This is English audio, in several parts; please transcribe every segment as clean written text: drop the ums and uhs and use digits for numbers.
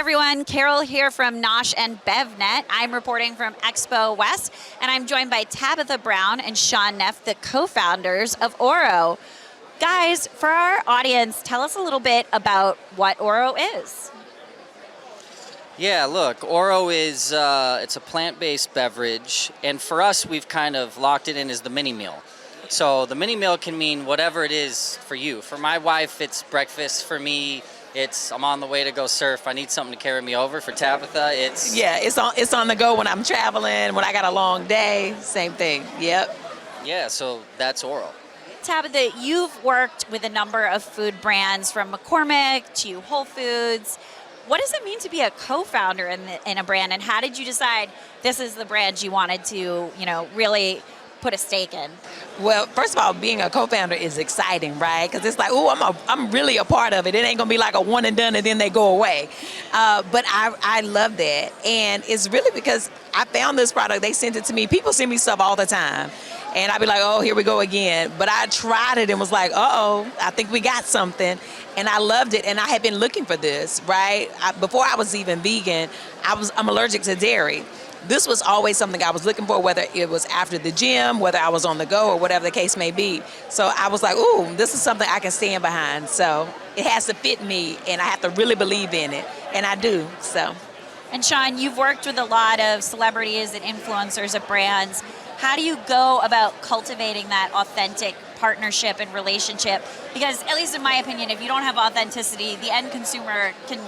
everyone, Carol here from Nosh and BevNet. I'm reporting from Expo West, and I'm joined by Tabatha Brown and Shaun Neff, the co-founders of Orro. Guys, for our audience, tell us a little bit about what Orro is. Yeah, look, Orro is it's a plant-based beverage, and for us, we've kind of locked it in as the mini meal. So the mini meal can mean whatever it is for you. For my wife, it's breakfast. For me, it's I'm on the way to go surf. I need something to carry me over. For Tabitha, it's on the go when I'm traveling, when I got a long day. Same thing. Yep. Yeah, so that's Orro. Tabitha, you've worked with a number of food brands from McCormick to Whole Foods. What does it mean to be a co-founder in a brand, and how did you decide this is the brand you wanted to, really put a stake in? Well, first of all, being a co-founder is exciting, right? Because it's like, I'm really a part of it. It ain't gonna be like a one and done and then they go away. But I love that, and it's really because I found this product. They sent it to me. People send me stuff all the time, and I'd be like, oh, here we go again. But I tried it and was like, I think we got something, and I loved it. And I had been looking for this, right? Before I was even vegan, I'm allergic to dairy. This was always something I was looking for, whether it was after the gym, whether I was on the go, or whatever the case may be. So I was like, this is something I can stand behind. So it has to fit me, and I have to really believe in it, and I do, so. And Shaun, you've worked with a lot of celebrities and influencers of brands. How do you go about cultivating that authentic partnership and relationship? Because at least in my opinion, if you don't have authenticity, the end consumer can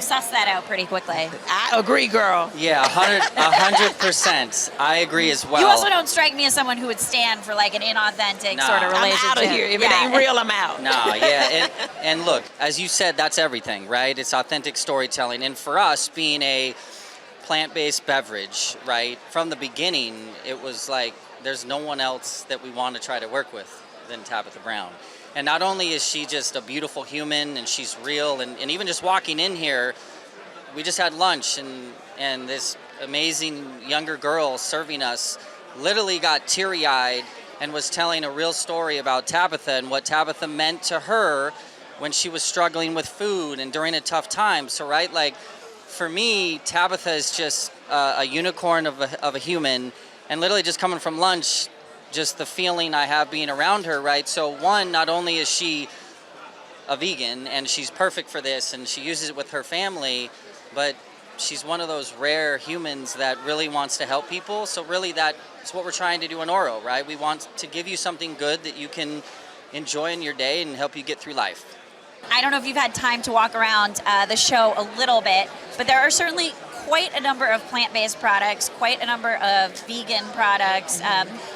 suss that out pretty quickly. I agree, girl. Yeah, 100%. I agree as well. You also don't strike me as someone who would stand for like an inauthentic sort of relationship. I'm out of here. If it ain't real, I'm out. No, yeah. And look, as you said, that's everything, right? It's authentic storytelling. And for us, being a plant-based beverage, right, from the beginning, it was like there's no one else that we want to try to work with than Tabatha Brown. And not only is she just a beautiful human and she's real, and even just walking in here, we just had lunch, and this amazing younger girl serving us literally got teary-eyed and was telling a real story about Tabitha and what Tabitha meant to her when she was struggling with food and during a tough time. So, right, like, for me, Tabitha is just a unicorn of a human, and literally just coming from lunch, just the feeling I have being around her, right? So one, not only is she a vegan and she's perfect for this and she uses it with her family, but she's one of those rare humans that really wants to help people. So really that's what we're trying to do in Orro, right? We want to give you something good that you can enjoy in your day and help you get through life. I don't know if you've had time to walk around the show a little bit, but there are certainly quite a number of plant-based products, quite a number of vegan products,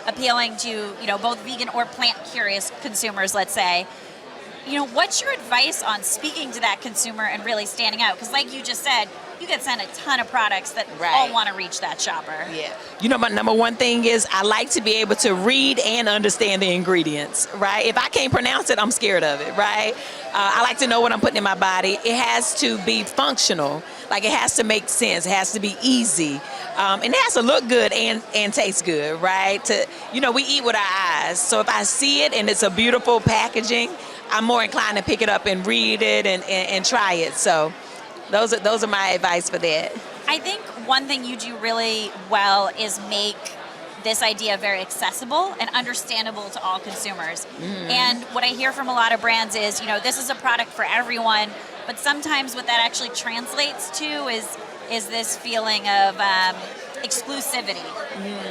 appealing to both vegan or plant-curious consumers, let's say. What's your advice on speaking to that consumer and really standing out? Because like you just said, you get sent a ton of products that all want to reach that shopper. Yeah. My number one thing is I like to be able to read and understand the ingredients, right? If I can't pronounce it, I'm scared of it, right? I like to know what I'm putting in my body. It has to be functional. Like, it has to make sense. It has to be easy. And it has to look good and taste good, right? We eat with our eyes. So if I see it and it's a beautiful packaging, I'm more inclined to pick it up and read it and try it. So those are my advice for that. I think one thing you do really well is make this idea very accessible and understandable to all consumers. And what I hear from a lot of brands is, this is a product for everyone, but sometimes what that actually translates to is this feeling of exclusivity.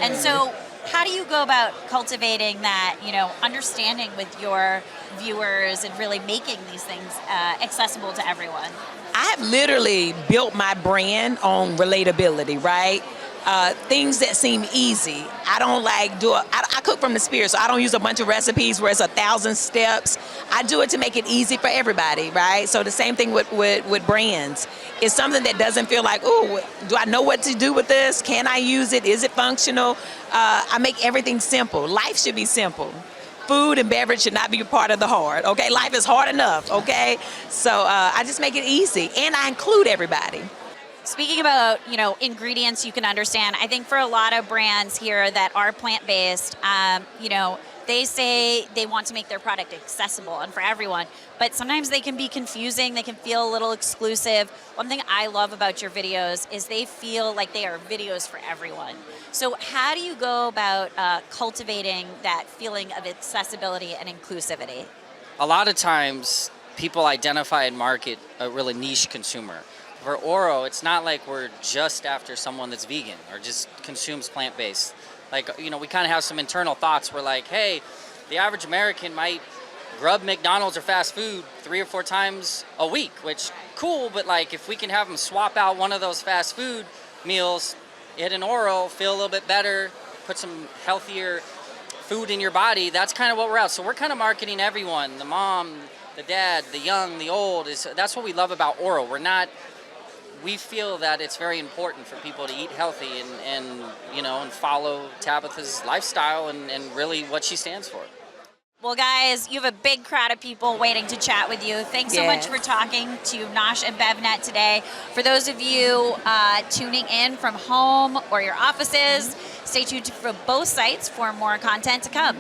And so how do you go about cultivating that, understanding with your viewers and really making these things accessible to everyone? I have literally built my brand on relatability, right? Things that seem easy. I don't I cook from the spirit, so I don't use a bunch of recipes where it's 1,000 steps. I do it to make it easy for everybody, right? So the same thing with brands. It's something that doesn't feel like, do I know what to do with this? Can I use it? Is it functional? I make everything simple. Life should be simple. Food and beverage should not be a part of the hard, okay? Life is hard enough, okay? So I just make it easy, and I include everybody. Speaking about, ingredients you can understand, I think for a lot of brands here that are plant-based, they say they want to make their product accessible and for everyone, but sometimes they can be confusing. They can feel a little exclusive. One thing I love about your videos is they feel like they are videos for everyone. So how do you go about cultivating that feeling of accessibility and inclusivity? A lot of times, people identify and market a really niche consumer. For Orro, it's not like we're just after someone that's vegan or just consumes plant-based. Like, we kind of have some internal thoughts. We're like, hey, the average American might grub McDonald's or fast food 3 or 4 times a week, which cool, but like if we can have them swap out one of those fast food meals, hit an Orro, feel a little bit better, put some healthier food in your body, that's kind of what we're at. So we're kind of marketing everyone, the mom, the dad, the young, the old. That's what we love about Orro. We feel that it's very important for people to eat healthy and follow Tabitha's lifestyle and really what she stands for. Well, guys, you have a big crowd of people waiting to chat with you. Thanks so much for talking to Nosh and BevNet today. For those of you tuning in from home or your offices, stay tuned for both sites for more content to come.